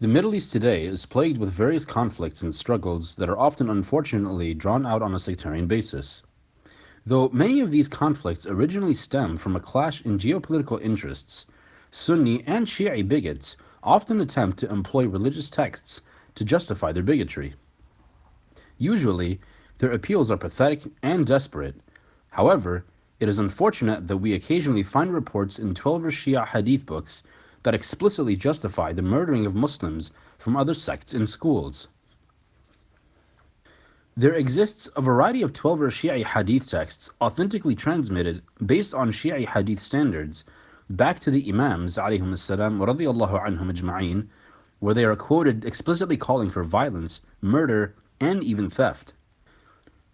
The Middle East today is plagued with various conflicts and struggles that are often unfortunately drawn out on a sectarian basis. Though many of these conflicts originally stem from a clash in geopolitical interests, Sunni and Shi'i bigots often attempt to employ religious texts to justify their bigotry. Usually, their appeals are pathetic and desperate. However, it is unfortunate that we occasionally find reports in Twelver Shia Hadith books that explicitly justify the murdering of Muslims from other sects in schools. There exists a variety of Twelver Shi'i Hadith texts authentically transmitted based on Shi'i Hadith standards back to the Imams radiyallahu anhum ajma'in, where they are quoted explicitly calling for violence, murder, and even theft.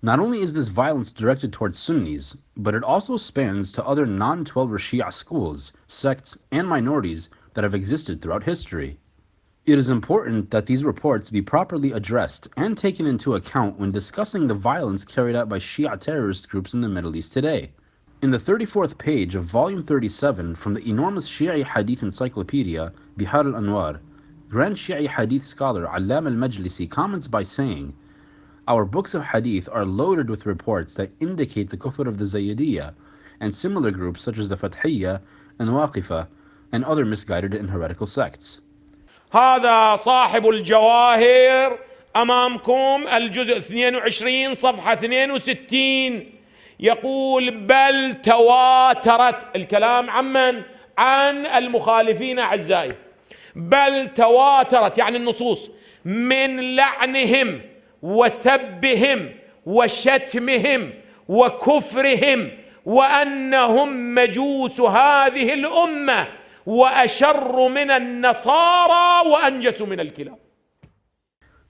Not only is this violence directed towards Sunnis, but it also spans to other non-Twelver Shia schools, sects, and minorities that have existed throughout history. It is important that these reports be properly addressed and taken into account when discussing the violence carried out by Shia terrorist groups in the Middle East today. In the 34th page of volume 37 from the enormous Shi'i Hadith encyclopedia, Bihar al-Anwar, Grand Shi'i Hadith scholar Allam al-Majlisi comments by saying, "Our books of Hadith are loaded with reports that indicate the kufr of the Zaydiyya and similar groups such as the Fathiyya and Waqifah and other misguided and heretical sects." هذا صاحب الجواهر أمامكم الجزء 22 صفحة 62 يقول بل تواترت الكلام عمن؟ عن المخالفين أعزائي. بل تواترت يعني النصوص من لعنهم وسبهم وشتمهم وكفرهم وأنهم مجوس هذه الأمة وأشر من النصارى وأنجس من الكلاب.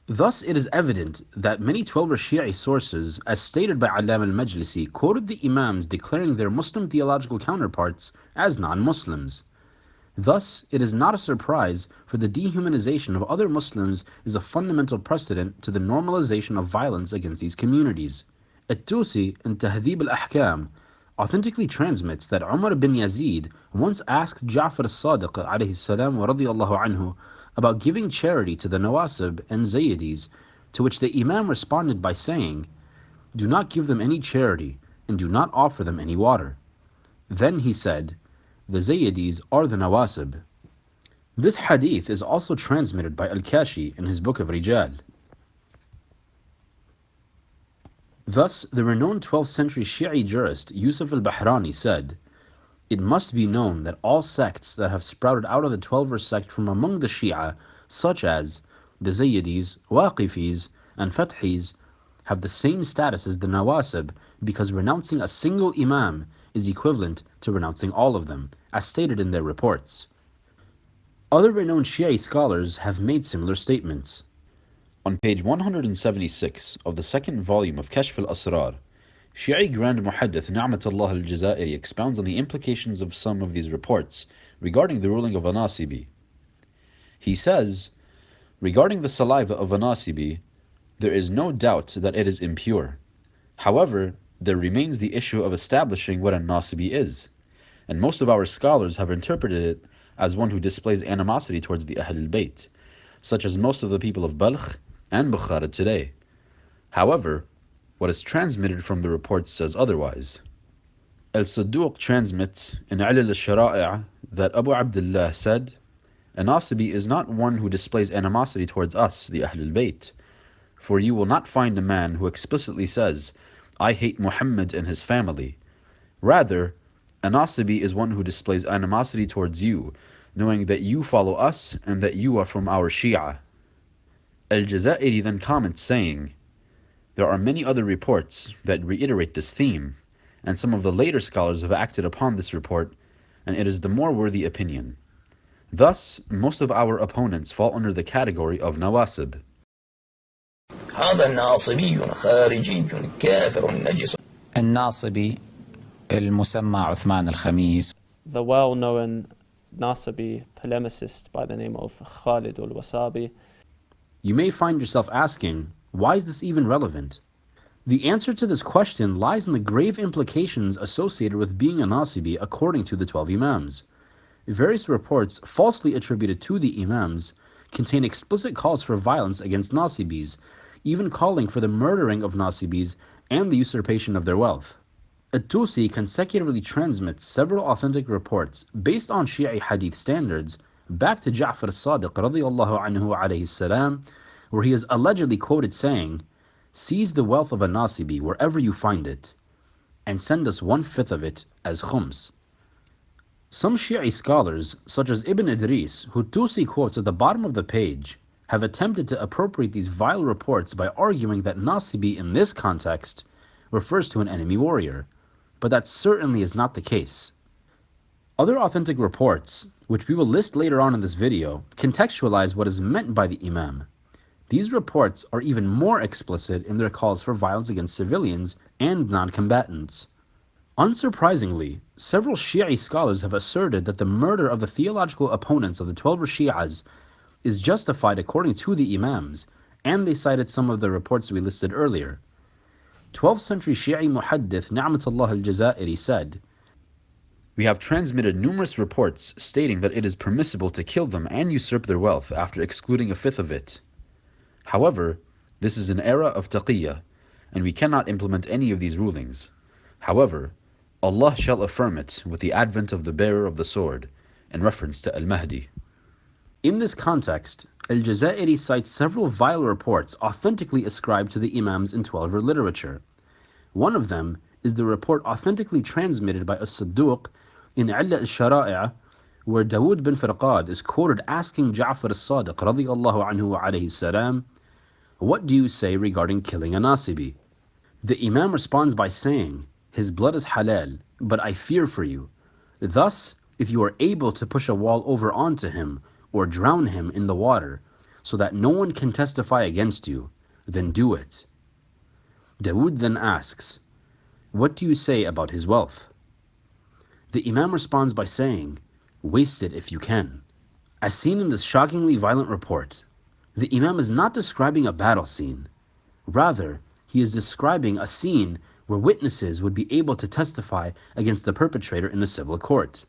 Thus, it is evident that many Twelver Shi'i sources, as stated by Allam al-Majlisi, quoted the Imams declaring their Muslim theological counterparts as non-Muslims. Thus, it is not a surprise for the dehumanization of other Muslims is a fundamental precedent to the normalization of violence against these communities. At-Tusi in Tahdhib al-Ahkam authentically transmits that Umar bin Yazid once asked Ja'far as-Sadiq alayhi salam wa radiyallahu anhu about giving charity to the Nawasib and Zaydis, to which the Imam responded by saying, "Do not give them any charity and do not offer them any water." Then he said, "The Zaydis are the Nawasib." This hadith is also transmitted by Al-Kashi in his book of Rijal. Thus, the renowned 12th century Shi'i jurist Yusuf al-Bahrani said, "It must be known that all sects that have sprouted out of the Twelver sect from among the Shia, such as the Zaydis, Waqifis, and Fathis, have the same status as the Nawasib because renouncing a single Imam is equivalent to renouncing all of them, as stated in their reports." Other renowned Shi'i scholars have made similar statements. On page 176 of the second volume of Kashf al-Asrar, Shi'i Grand Muhaddith Na'matullah al-Jazairi expounds on the implications of some of these reports regarding the ruling of a Nasibi. He says, regarding the saliva of a Nasibi, there is no doubt that it is impure. However, there remains the issue of establishing what a Nasibi is, and most of our scholars have interpreted it as one who displays animosity towards the Ahl al-Bayt, such as most of the people of Balkh and Bukhara today. However, what is transmitted from the reports says otherwise. Al-Sadduq transmits in Ilal al-Shara'i' that Abu Abdullah said, "A Nasibi is not one who displays animosity towards us, the Ahl al-Bayt, for you will not find a man who explicitly says, 'I hate Muhammad and his family.' Rather, a Nasibi is one who displays animosity towards you, knowing that you follow us and that you are from our Shia." Al-Jazairi then comments saying, "There are many other reports that reiterate this theme, and some of the later scholars have acted upon this report, and it is the more worthy opinion. Thus, most of our opponents fall under the category of Nawasib." هذا ناصبي خارجي كافر نجس. الناصبي المسمى عثمان الخميس. The well-known Nasibi polemicist by the name of Khalid al-Wasabi. You may find yourself asking, why is this even relevant? The answer to this question lies in the grave implications associated with being a Nasibi according to the 12 Imams. Various reports falsely attributed to the Imams contain explicit calls for violence against Nasibis, even calling for the murdering of Nasibis and the usurpation of their wealth. At-Tusi consecutively transmits several authentic reports based on Shi'i Hadith standards back to Ja'far as-Sadiq radiyallahu anhu alayhi salam, where he is allegedly quoted saying, "Seize the wealth of a Nasibi wherever you find it, and send us 1/5 of it as khums." Some Shi'i scholars, such as Ibn Idris, who Tusi quotes at the bottom of the page, have attempted to appropriate these vile reports by arguing that Nasibi in this context refers to an enemy warrior, but that certainly is not the case. Other authentic reports, which we will list later on in this video, contextualize what is meant by the Imam. These reports are even more explicit in their calls for violence against civilians and non-combatants. Unsurprisingly, several Shi'i scholars have asserted that the murder of the theological opponents of the Twelver Shi'as is justified according to the Imams, and they cited some of the reports we listed earlier. 12th century Shi'i muhaddith Ni'matullah al-Jazairi said, "We have transmitted numerous reports stating that it is permissible to kill them and usurp their wealth after excluding 1/5 of it. However, this is an era of taqiyya, and we cannot implement any of these rulings. However, Allah shall affirm it with the advent of the bearer of the sword," in reference to Al-Mahdi. In this context, Al-Jazairi cites several vile reports authentically ascribed to the Imams in Twelver literature. One of them is the report authentically transmitted by As-Sadduq in Illa al-Shara'i', where Dawood bin Firqad is quoted asking Ja'far as-Sadiq radiyallahu anhu alayhi salam, "What do you say regarding killing a Nasibi?" The Imam responds by saying, "His blood is halal, but I fear for you. Thus, if you are able to push a wall over onto him, or drown him in the water, so that no one can testify against you, then do it." Dawood then asks, "What do you say about his wealth?" The Imam responds by saying, "Waste it if you can." As seen in this shockingly violent report, the Imam is not describing a battle scene. Rather, he is describing a scene where witnesses would be able to testify against the perpetrator in a civil court.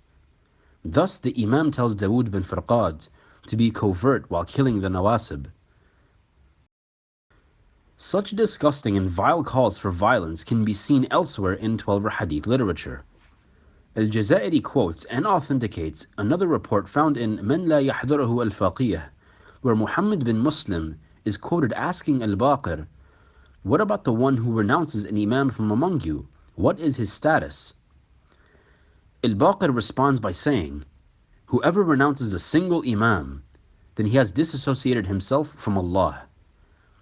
Thus, the Imam tells Dawood bin Firqad to be covert while killing the Nawasib. Such disgusting and vile calls for violence can be seen elsewhere in Twelver Hadith literature. Al-Jazairi quotes and authenticates another report found in Man La Yahdurahu al-Faqih, where Muhammad bin Muslim is quoted asking Al-Baqir, "What about the one who renounces an Imam from among you? What is his status?" Al-Baqir responds by saying, "Whoever renounces a single Imam, then he has disassociated himself from Allah,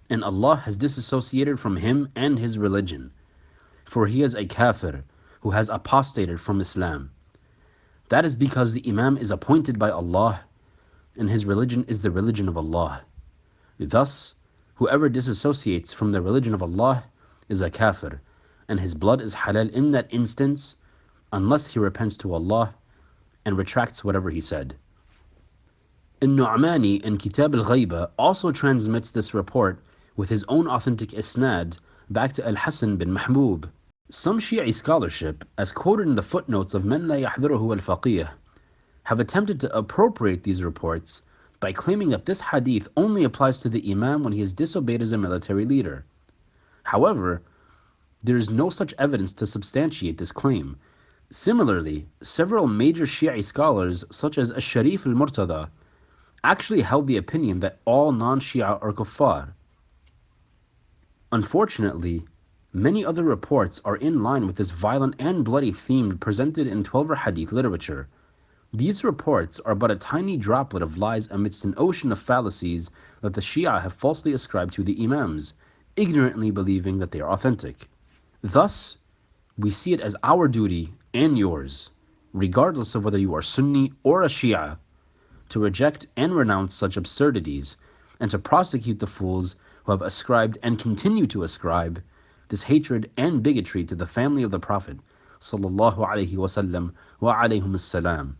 and Allah has disassociated from him and his religion, for he is a kafir who has apostated from Islam. That is because the Imam is appointed by Allah, and his religion is the religion of Allah. Thus, whoever disassociates from the religion of Allah is a kafir, and his blood is halal in that instance, unless he repents to Allah and retracts whatever he said." Al-Nu'mani in Kitab al-Ghayba also transmits this report with his own authentic isnad back to Al-Hasan bin Mahbub. Some Shi'i scholarship, as quoted in the footnotes of Man La Yahduruhu al-Faqih, have attempted to appropriate these reports by claiming that this hadith only applies to the Imam when he is disobeyed as a military leader. However, there is no such evidence to substantiate this claim. Similarly, several major Shi'i scholars, such as Al-Sharif al-Murtada, actually held the opinion that all non-Shia are kuffar. Unfortunately, many other reports are in line with this violent and bloody theme presented in Twelver Hadith literature. These reports are but a tiny droplet of lies amidst an ocean of fallacies that the Shia have falsely ascribed to the Imams, ignorantly believing that they are authentic. Thus, we see it as our duty and yours, regardless of whether you are Sunni or a Shia, to reject and renounce such absurdities and to prosecute the fools who have ascribed and continue to ascribe this hatred and bigotry to the family of the Prophet sallallahu alaihi wasallam wa alayhim assalam.